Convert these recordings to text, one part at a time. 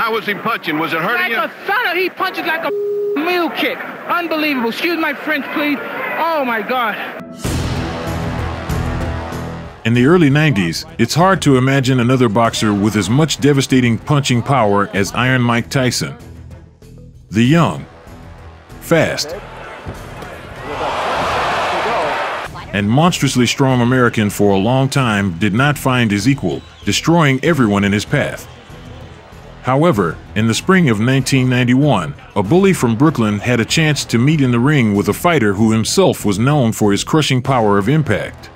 How was he punching? Was it hurting you? Like a thunder. He punches like a mule kick. Unbelievable. Excuse my French, please. Oh, my God. In the early 90s, it's hard to imagine another boxer with as much devastating punching power as Iron Mike Tyson. The young, fast, and monstrously strong American for a long time did not find his equal, destroying everyone in his path. However, in the spring of 1991, a bully from Brooklyn had a chance to meet in the ring with a fighter who himself was known for his crushing power of impact.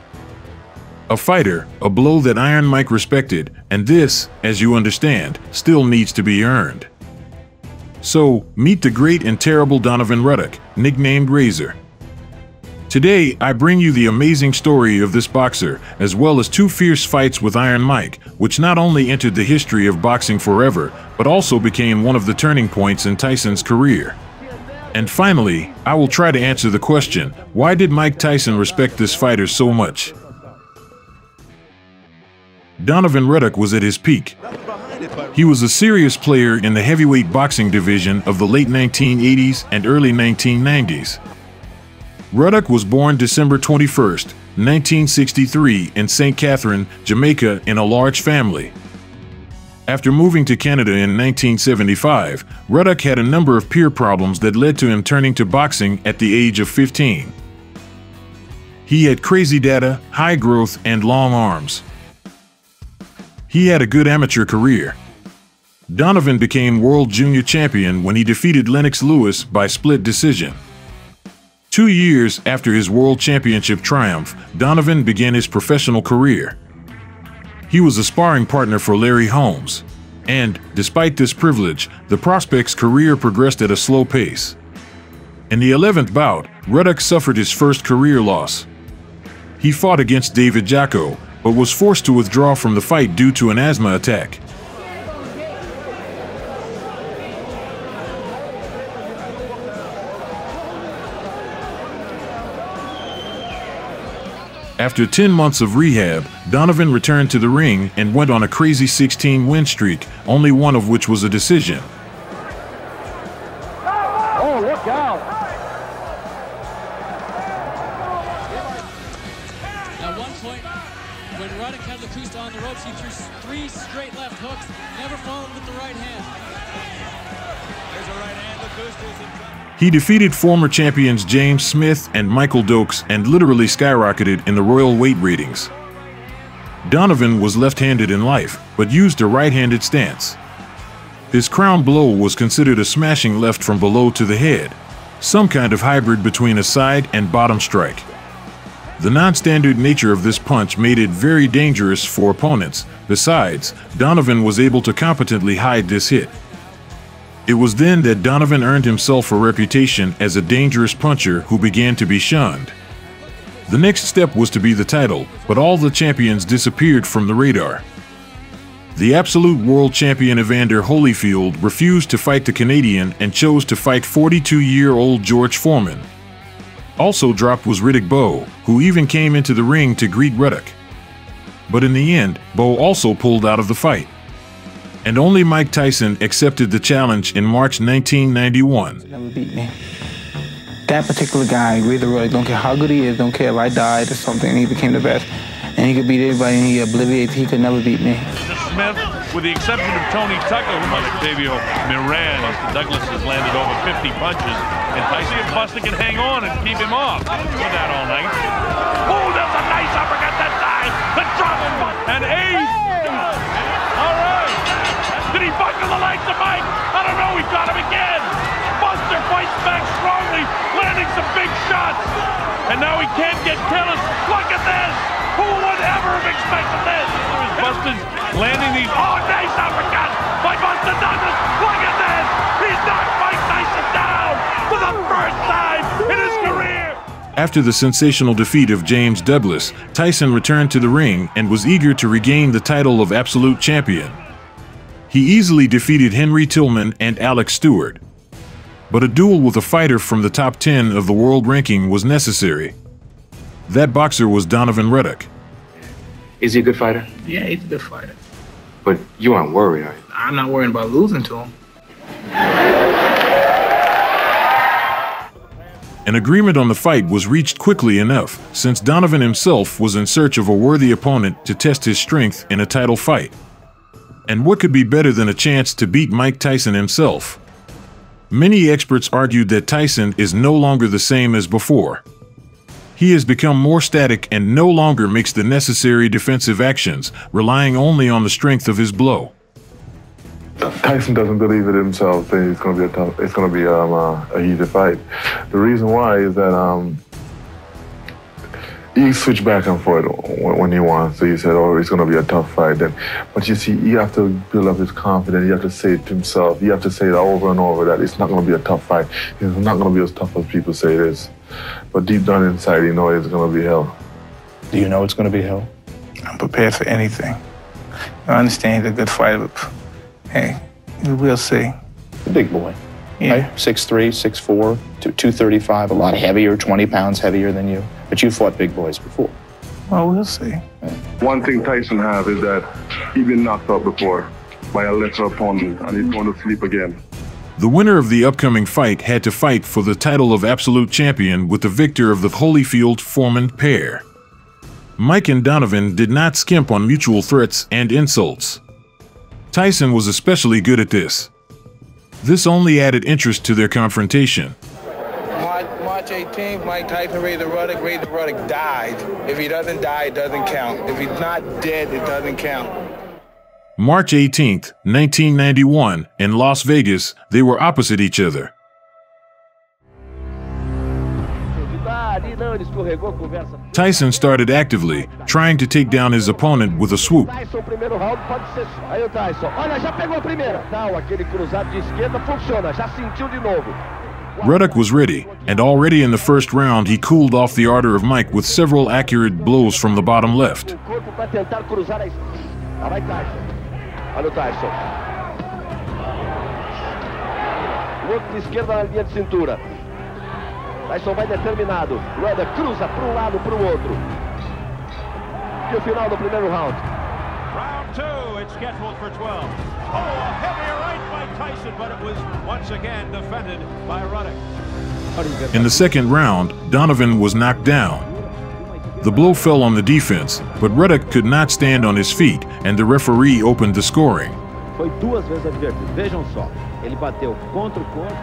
A fighter, a blow that Iron Mike respected, and this, as you understand, still needs to be earned. So, meet the great and terrible Donovan Ruddock, nicknamed Razor. Today, I bring you the amazing story of this boxer, as well as two fierce fights with Iron Mike, which not only entered the history of boxing forever, but also became one of the turning points in Tyson's career. And finally, I will try to answer the question, why did Mike Tyson respect this fighter so much? Donovan Ruddock was at his peak. He was a serious player in the heavyweight boxing division of the late 1980s and early 1990s. Ruddock was born December 21, 1963 in St. Catherine, Jamaica, in a large family. After moving to Canada in 1975, Ruddock had a number of peer problems that led to him turning to boxing at the age of 15. He had crazy data, high growth, and long arms. He had a good amateur career. Donovan became world junior champion when he defeated Lennox Lewis by split decision. 2 years after his world championship triumph, Donovan began his professional career. He was a sparring partner for Larry Holmes, and, despite this privilege, the prospect's career progressed at a slow pace. In the 11th bout, Ruddock suffered his first career loss. He fought against David Jacko, but was forced to withdraw from the fight due to an asthma attack. After 10 months of rehab, Donovan returned to the ring and went on a crazy 16-win streak, only one of which was a decision. Oh, look out. At one point, when Ruddock had Lacusta on the ropes, he threw 3 straight left hooks, never followed with the right hand. There's a right hand, Lacusta is in trouble. He defeated former champions James Smith and Michael Dokes and literally skyrocketed in the royal weight ratings. Donovan was left-handed in life, but used a right-handed stance. His crown blow was considered a smashing left from below to the head, some kind of hybrid between a side and bottom strike. The non-standard nature of this punch made it very dangerous for opponents. Besides, Donovan was able to competently hide this hit. It was then that Donovan earned himself a reputation as a dangerous puncher who began to be shunned. The next step was to be the title, but all the champions disappeared from the radar. The absolute world champion Evander Holyfield refused to fight the Canadian and chose to fight 42-year-old George Foreman. Also dropped was Riddick Bowe, who even came into the ring to greet Ruddock. But in the end, Bowe also pulled out of the fight. And only Mike Tyson accepted the challenge in March 1991. Never beat me. That particular guy, Razor Ruddock, don't care how good he is, don't care if I died or something, he became the best. And he could beat everybody and he obliviates, he could never beat me. Smith, with the exception of Tony Tucker, who Octavio Moran, Douglas has landed over 50 punches, and Tyson and Buster can hang on and keep him off. For that all night. Oh, that's a nice uppercut that time! The drop and ace! All right! Did he buckle the legs of Mike? I don't know, he got him again! Buster fights back strongly, landing some big shots! And now he can't get killers! Look at this! Who would ever have expected this? Buster's landing these... Oh, nice uppercut by Buster Douglas! Look at this! He's knocked Mike Tyson down for the first time in his career! After the sensational defeat of James Douglas, Tyson returned to the ring and was eager to regain the title of absolute champion. He easily defeated Henry Tillman and Alex Stewart. But a duel with a fighter from the top 10 of the world ranking was necessary. That boxer was Donovan Ruddock. Is he a good fighter? Yeah, he's a good fighter. But you aren't worried, are you? I'm not worrying about losing to him. An agreement on the fight was reached quickly enough, since Donovan himself was in search of a worthy opponent to test his strength in a title fight. And what could be better than a chance to beat Mike Tyson himself? Many experts argued that Tyson is no longer the same as before. He has become more static and no longer makes the necessary defensive actions, relying only on the strength of his blow. Tyson doesn't believe it himself. That it's going to be a heated fight. The reason why is that he switched back and forth when he won. So he said, "Oh, it's going to be a tough fight." Then, but you see, you have to build up his confidence. You have to say it to himself. You have to say it over and over that it's not going to be a tough fight. It's not going to be as tough as people say it is. But deep down inside, you know it's going to be hell. Do you know it's going to be hell? I'm prepared for anything. I understand he's a good fighter. Hey, we'll see. The big boy, Yeah. right? 6'3", 6'4", 235, a lot heavier, 20 pounds heavier than you. But you fought big boys before. Well, we'll see. One thing Tyson has is that he's been knocked out before by a lesser opponent, and he's going to sleep again. The winner of the upcoming fight had to fight for the title of absolute champion with the victor of the Holyfield-Foreman pair. Mike and Donovan did not skimp on mutual threats and insults. Tyson was especially good at this. This only added interest to their confrontation. March 18th, Mike Tyson, Razor Ruddock died. If he doesn't die, it doesn't count. If he's not dead, it doesn't count. March 18th, 1991, in Las Vegas, they were opposite each other. Tyson started actively, trying to take down his opponent with a swoop. Ruddock was ready, and already in the first round he cooled off the ardor of Mike with several accurate blows from the bottom left. Olha o Tyson. O outro de esquerda na linha de cintura. Tyson vai determinado. Ruddock cruza para lado, para o outro. E o final do primeiro round. Round 2, it's scheduled for 12. Oh, a heavy right by Tyson, but it was once again defended by Ruddock. In the second round, Donovan was knocked down. The blow fell on the defense, but Ruddock could not stand on his feet, and the referee opened the scoring. Foi duas vezes advertido. Vejam só. Ele bateu contra o corpo.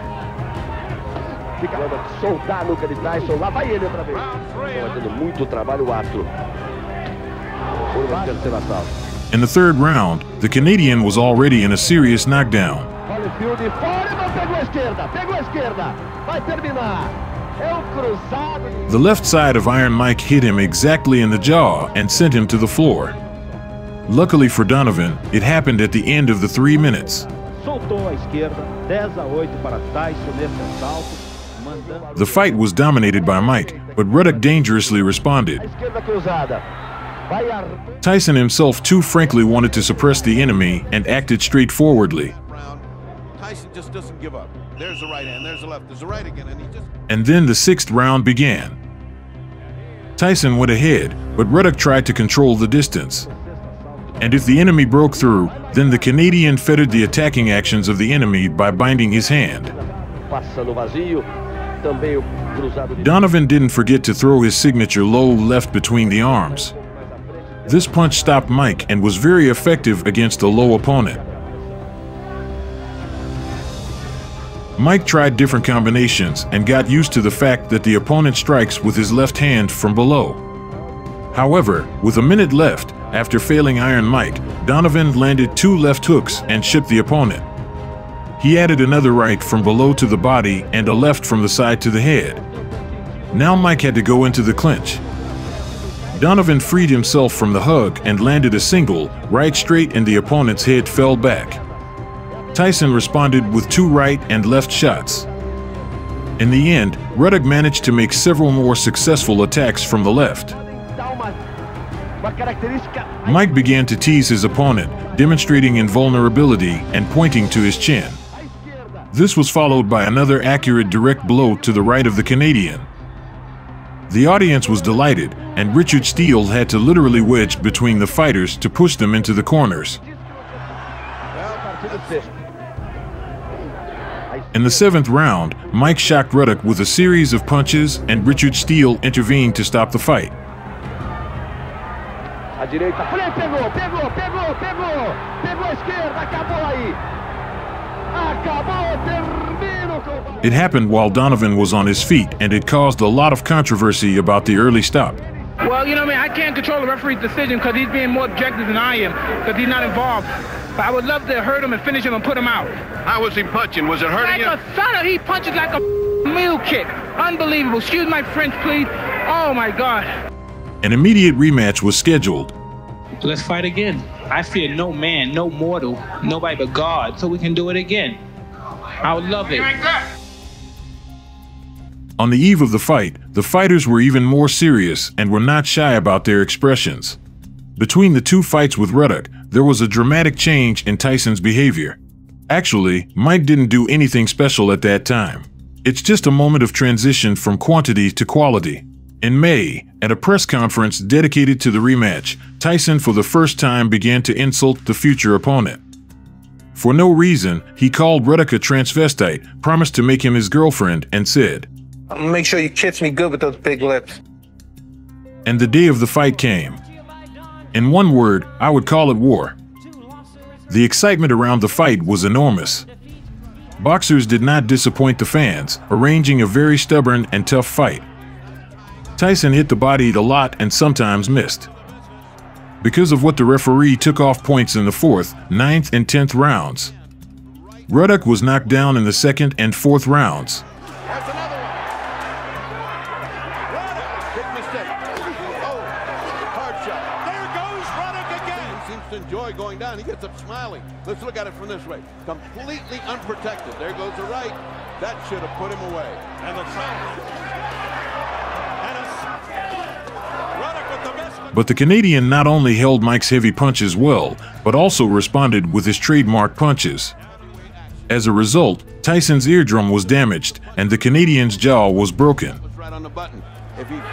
Fica Ruddock soltar a nuca de Tyson. Lá vai ele outra vez. Está tendo muito trabalho o árbitro. Por o terceiro assalto. In the third round, the Canadian was already in a serious knockdown. Holyfield fora, não pegou a esquerda. Pegou a esquerda. Vai terminar. The left side of Iron Mike hit him exactly in the jaw and sent him to the floor. Luckily for Donovan, it happened at the end of the 3 minutes. The fight was dominated by Mike, but Ruddock dangerously responded. Tyson himself too frankly wanted to suppress the enemy and acted straightforwardly. Tyson just doesn't give up. There's the right hand, there's the left, there's the right again, and he just... And then the sixth round began. Tyson went ahead, but Ruddock tried to control the distance. And if the enemy broke through, then the Canadian fettered the attacking actions of the enemy by binding his hand. Donovan didn't forget to throw his signature low left between the arms. This punch stopped Mike and was very effective against a low opponent. Mike tried different combinations and got used to the fact that the opponent strikes with his left hand from below. However, with a minute left, after failing Iron Mike, Donovan landed 2 left hooks and shipped the opponent. He added another right from below to the body and a left from the side to the head. Now Mike had to go into the clinch. Donovan freed himself from the hug and landed a single, right straight, and the opponent's head fell back. Tyson responded with 2 right and left shots. In the end, Ruddock managed to make several more successful attacks from the left. Mike began to tease his opponent, demonstrating invulnerability and pointing to his chin. This was followed by another accurate direct blow to the right of the Canadian. The audience was delighted, and Richard Steele had to literally wedge between the fighters to push them into the corners. In the 7th round, Mike shocked Ruddock with a series of punches, and Richard Steele intervened to stop the fight. A direita, pegou a esquerda, acabou aí. Acabou, termina o combate. It happened while Donovan was on his feet, and it caused a lot of controversy about the early stop. Well, you know what I mean? I can't control the referee's decision because he's being more objective than I am because he's not involved. But I would love to hurt him and finish him and put him out. How was he punching? Was it hurting him? Like a son, he punches like a mule kick. Unbelievable. Excuse my French, please. Oh, my God. An immediate rematch was scheduled. Let's fight again. I fear no man, no mortal, nobody but God, so we can do it again. I would love it. On the eve of the fight, the fighters were even more serious and were not shy about their expressions. Between the two fights with Ruddock, there was a dramatic change in Tyson's behavior. Actually, Mike didn't do anything special at that time. It's just a moment of transition from quantity to quality. In May, at a press conference dedicated to the rematch, Tyson for the first time began to insult the future opponent. For no reason, he called Ruddock a transvestite, promised to make him his girlfriend, and said, I'm gonna make sure you kiss me good with those big lips. And the day of the fight came. In one word, I would call it war. The excitement around the fight was enormous. Boxers did not disappoint the fans, arranging a very stubborn and tough fight. Tyson hit the body a lot and sometimes missed. Because of what the referee took off points in the 4th, 9th, and 10th rounds. Ruddock was knocked down in the 2nd and 4th rounds. That's another one. Ruddock, big mistake. Oh, hard shot. There goes Ruddock again. He seems to enjoy going down. He gets up smiling. Let's look at it from this way. Completely unprotected. There goes the right. That should have put him away. And the But the Canadian not only held Mike's heavy punches well, but also responded with his trademark punches. As a result, Tyson's eardrum was damaged and the Canadian's jaw was broken. right on the button. If he fell,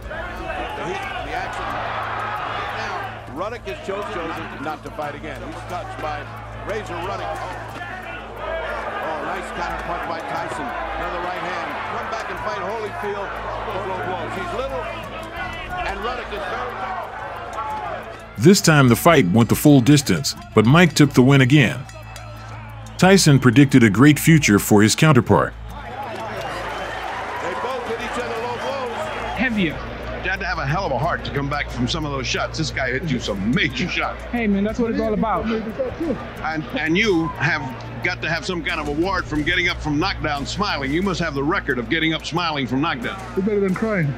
the action. Now, Ruddock has chosen not to fight again. He's touched by Razor Ruddock. Oh, nice counter punch by Tyson. Another right hand. Come back and fight Holyfield. Those low blows. He's little. And Ruddock is very... This time the fight went the full distance, but Mike took the win again. Tyson predicted a great future for his counterpart. They both hit each other low blows. Heavier. You had to have a hell of a heart to come back from some of those shots. This guy hit you some major shots. Hey man, that's what it's all about. And you have got to have some kind of award from getting up from knockdown smiling. You must have the record of getting up smiling from knockdown. It's better than crying.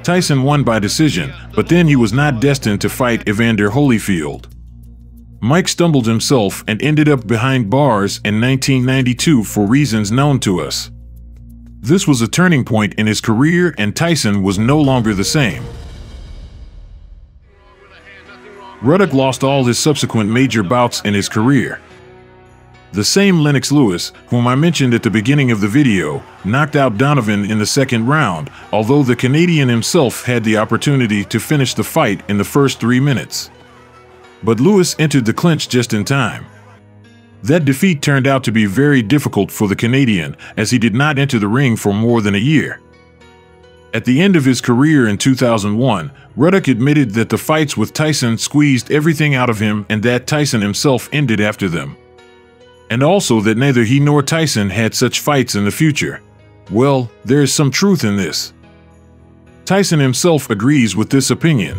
Tyson won by decision, but then he was not destined to fight Evander Holyfield. Mike stumbled himself and ended up behind bars in 1992 for reasons known to us. This was a turning point in his career and Tyson was no longer the same. Ruddock lost all his subsequent major bouts in his career. The same Lennox Lewis, whom I mentioned at the beginning of the video, knocked out Donovan in the second round, although the Canadian himself had the opportunity to finish the fight in the first 3 minutes. But Lewis entered the clinch just in time. That defeat turned out to be very difficult for the Canadian, as he did not enter the ring for more than a year. At the end of his career in 2001, Ruddock admitted that the fights with Tyson squeezed everything out of him and that Tyson himself ended after them. And also that neither he nor Tyson had such fights in the future. Well, there is some truth in this. Tyson himself agrees with this opinion.